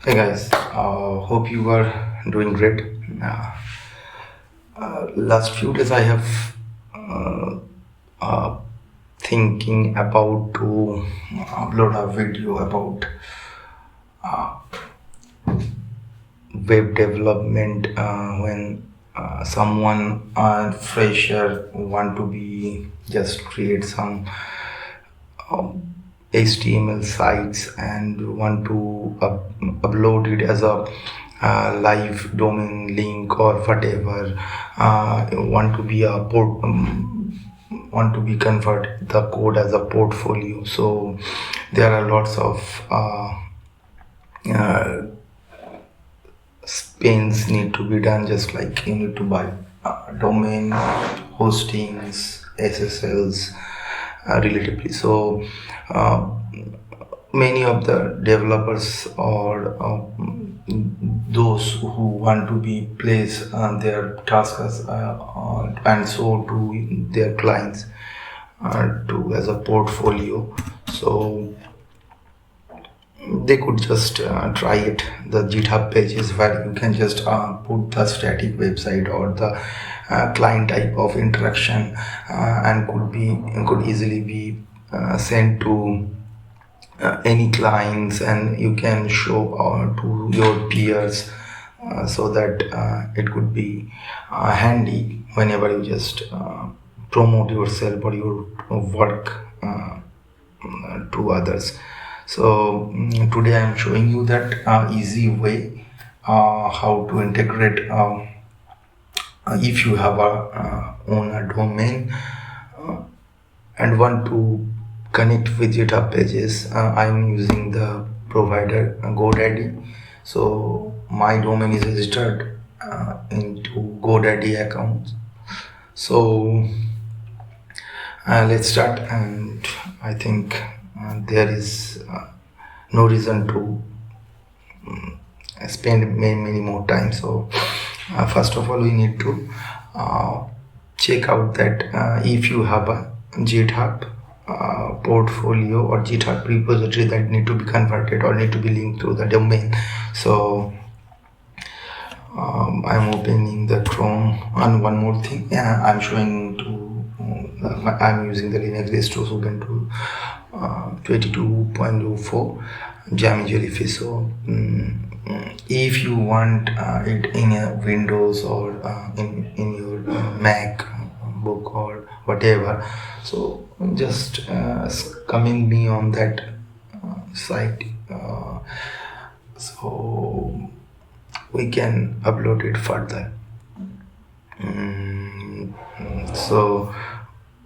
Hey guys, hope you are doing great. Uh, Last few days I have uh, thinking about to upload a video about web development when someone fresher want to be just create some HTML sites and want to upload it as a live domain link or whatever. Want to be a want to be convert the code as a portfolio. So there are lots of uh, spins need to be done, just like you need to buy domain hostings, SSLs relatively. So uh, many of the developers or those who want to be place their tasks and so to their clients to as a portfolio. So they could just try it, the GitHub pages, where you can just put the static website or the client type of interaction and could easily be sent to any clients, and you can show to your peers so that it could be handy whenever you just promote yourself or your work to others. So today I am showing you that easy way how to integrate if you have own a domain and want to connect with GitHub Pages. I'm using the provider GoDaddy. So my domain is registered into GoDaddy account. So let's start, and I think there is no reason to spend many more time. So first of all, we need to check out that if you have a GitHub portfolio or GitHub repository that need to be converted or need to be linked to the domain. So I'm opening the Chrome, and one more thing, I'm showing to I'm using the Linux distro Ubuntu 22.04 Jammy Jellyfish. So if you want it in a Windows or in your Mac book or whatever, so just comment me on that site, so we can upload it further. So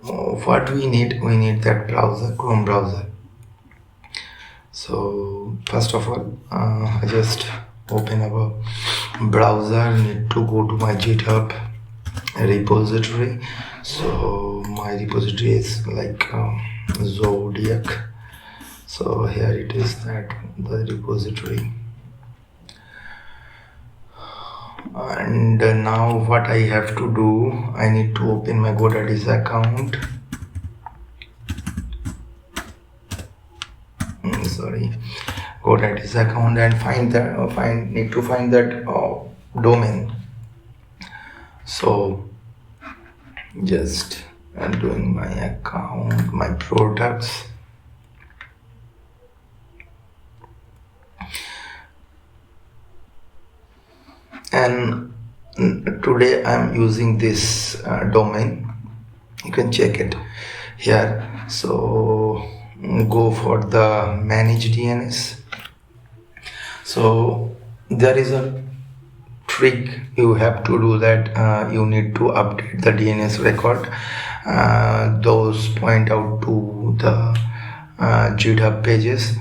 what we need that browser, Chrome browser. So first of all, I just open up a browser, need to go to my GitHub repository. So my repository is like Zodiac. So here it is, that the repository. And now what I have to do, I need to open my GoDaddy's account. GoDaddy's account, and need to find that domain. So just doing my account, my products, and today I'm using this domain. You can check it here. So go for the manage DNS. So there is a trick you have to do, that you need to update the DNS record. Those point out to the GitHub pages.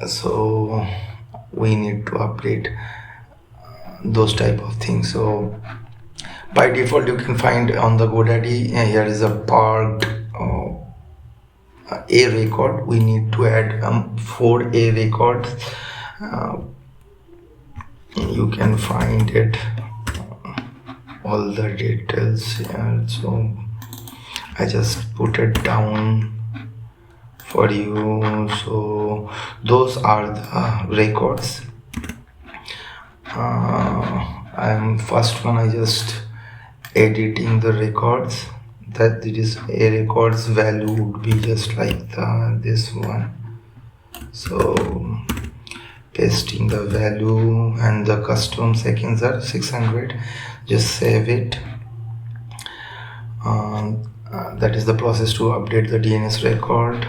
So we need to update those type of things. So by default you can find on the GoDaddy, here is a parked A record. We need to add 4 A records. You can find it all the details here. So I just put it down for you. So those are the records. I'm first one, I just editing the records, that it is a records value would be just like this one. So pasting the value, and the custom seconds are 600. Just save it. That is the process to update the DNS record.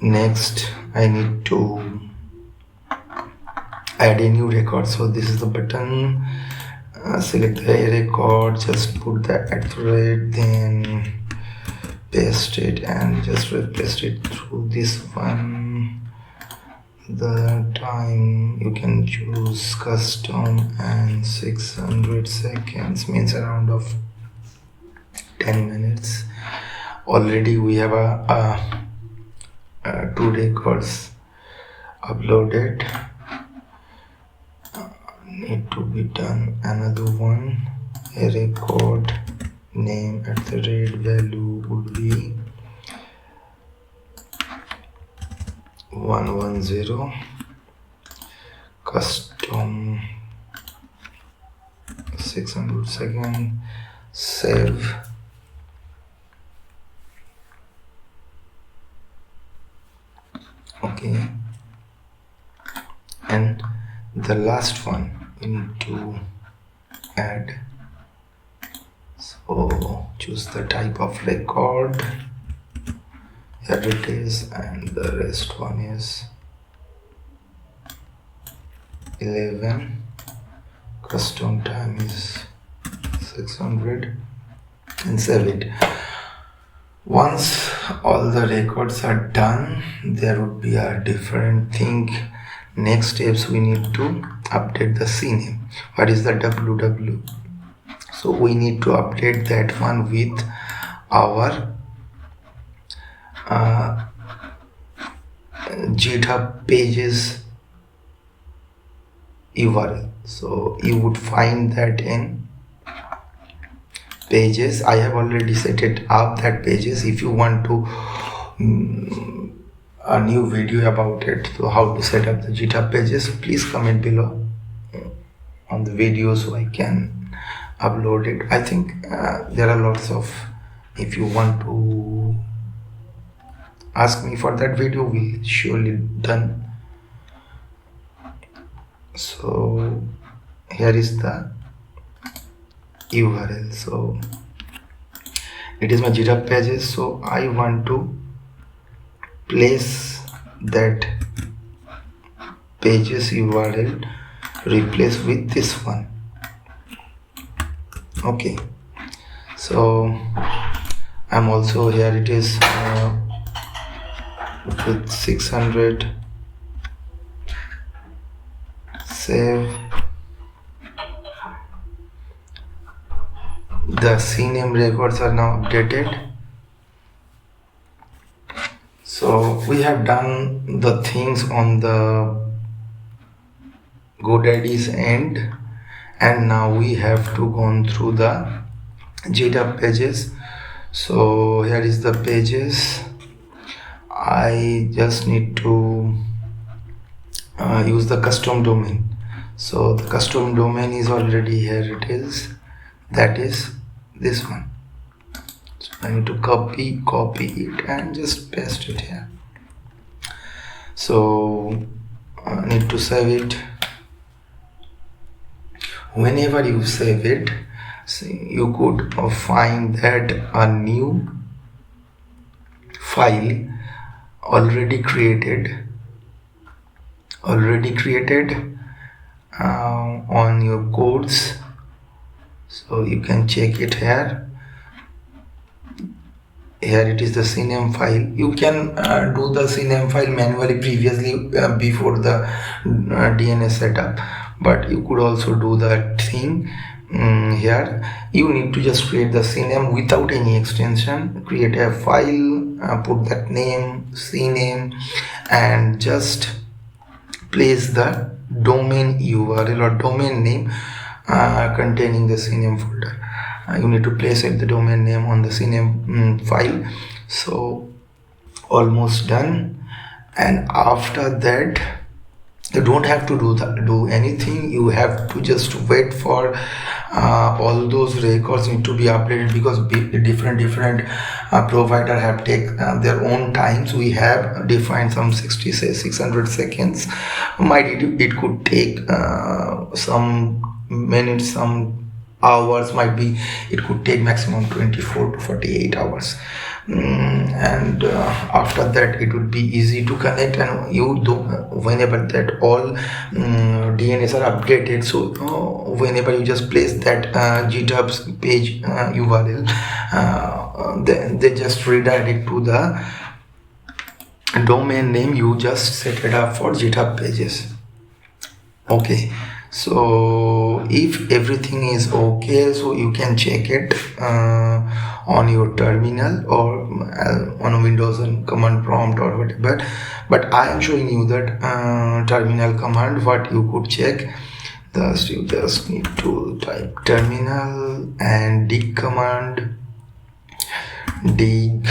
Next, I need to add a new record. So this is the button. Select the record, just put the @, then paste it and just replace it through this one. The time you can choose custom, and 600 seconds means around of 10 minutes. Already we have a 2 records uploaded. Need to be done another one. A record name @value would be 110. Custom 600 seconds. Save. Okay, and the last one we need to add. So choose the type of record. Here it is, and the rest one is 11. Custom time is 600, and save it. Once all the records are done, there would be a different thing. Next steps, we need to update the CNAME. What is the www? So we need to update that one with our GitHub Pages URL. So you would find that in Pages. I have already set it up, that Pages. If you want to a new video about it, so how to set up the GitHub Pages, please comment below on the video so I can upload it. I think there are lots of, if you want to ask me for that video, we'll surely done. So here is the URL. So it is my GitHub Pages. So I want to place that Pages URL, replace with this one. Okay, so I'm also here, it is with 600. Save. The CNAME records are now updated. So we have done the things on the GoDaddy's end, and now we have to go through the GitHub Pages. So here is the Pages. I just need to use the custom domain. So the custom domain is already here, it is, that is this one. So I need to copy it and just paste it here. So I need to save it. Whenever you save it, you could find that a new file already created on your codes. So you can check it here. Here it is the CNAME file. You can do the CNAME file manually previously before the DNS setup, but you could also do that thing. Here you need to just create the CNAME without any extension. Create a file, put that name, CNAME, and just place the domain URL or domain name containing the CNAME folder. You need to place it, the domain name on the CNAME file. So almost done. And after that, you don't have to do anything. You have to just wait for all those records need to be updated, because different provider have take their own times. We have defined some 600 seconds. It could take some minutes, some hours, might be it could take maximum 24 to 48 hours. And after that it would be easy to connect, and you do whenever that all DNS are updated. So whenever you just place that GitHub's page URL, then they just redirect to the domain name you just set it up for GitHub Pages. Okay, so if everything is okay, so you can check it on your terminal or on Windows and command prompt or whatever, but I am showing you that terminal command what you could check. Thus you just need to type terminal and dig command, dig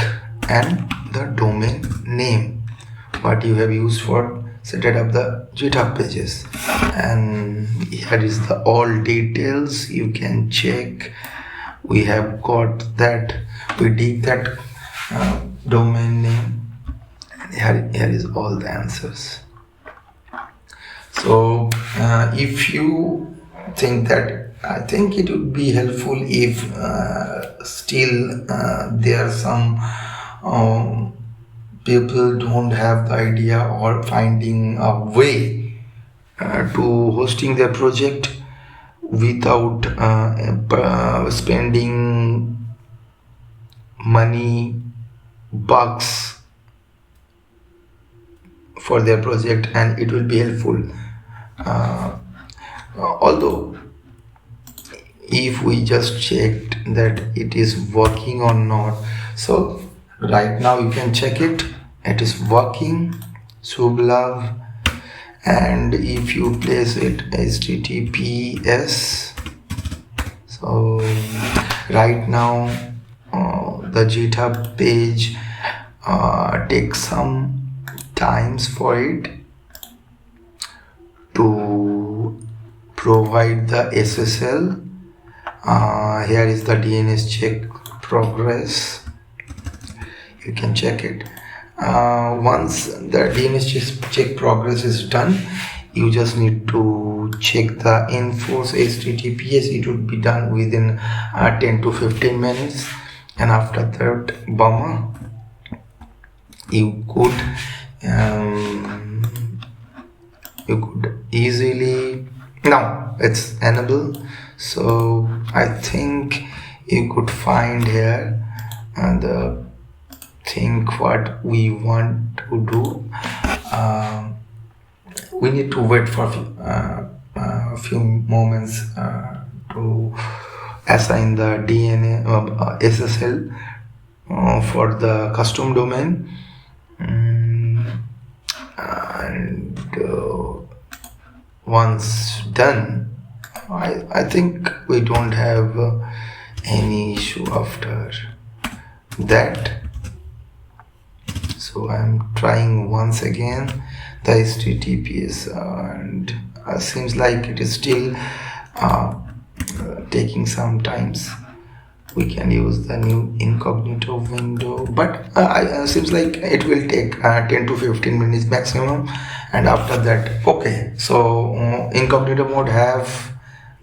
and the domain name what you have used for set it up the GitHub Pages, and here is the all details you can check. We have got that, we dig that domain name, and here is all the answers. So if you think that, I think it would be helpful if still there are some people don't have the idea or finding a way to hosting their project without spending money, bucks for their project, and it will be helpful. Although if we just checked that it is working or not, so right now you can check it is working. Sublove, and if you place it HTTPS, so right now the GitHub page takes some times for it to provide the SSL. Here is the DNS check progress, you can check it. Once the DNS check progress is done, you just need to check the enforce HTTPS. It would be done within 10 to 15 minutes, and after that, bummer, you could easily, now it's enabled. So I think you could find here and think what we want to do. We need to wait for a few moments to assign the DNA SSL for the custom domain, and once done, I think we don't have any issue after that. So I'm trying once again the HTTPS, and seems like it is still taking some times. We can use the new incognito window, but seems like it will take 10 to 15 minutes maximum, and after that, okay, so incognito mode have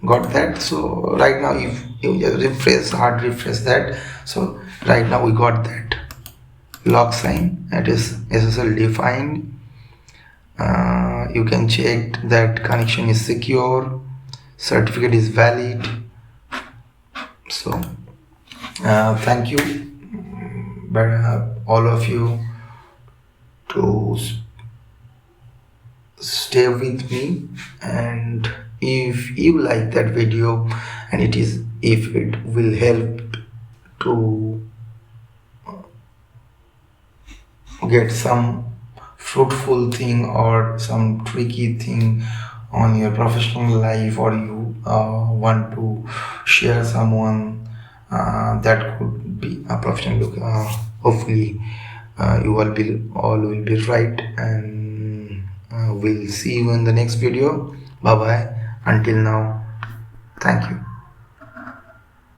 got that. So right now if you just refresh, hard refresh that, so right now we got that log sign, that is SSL defined. You can check that connection is secure, certificate is valid. So thank you, all of you, to stay with me, and if you like that video and if it will help to get some fruitful thing or some tricky thing on your professional life, or you want to share someone that could be a professional, hopefully you all will be right, and we'll see you in the next video. Bye bye. Until now, thank you.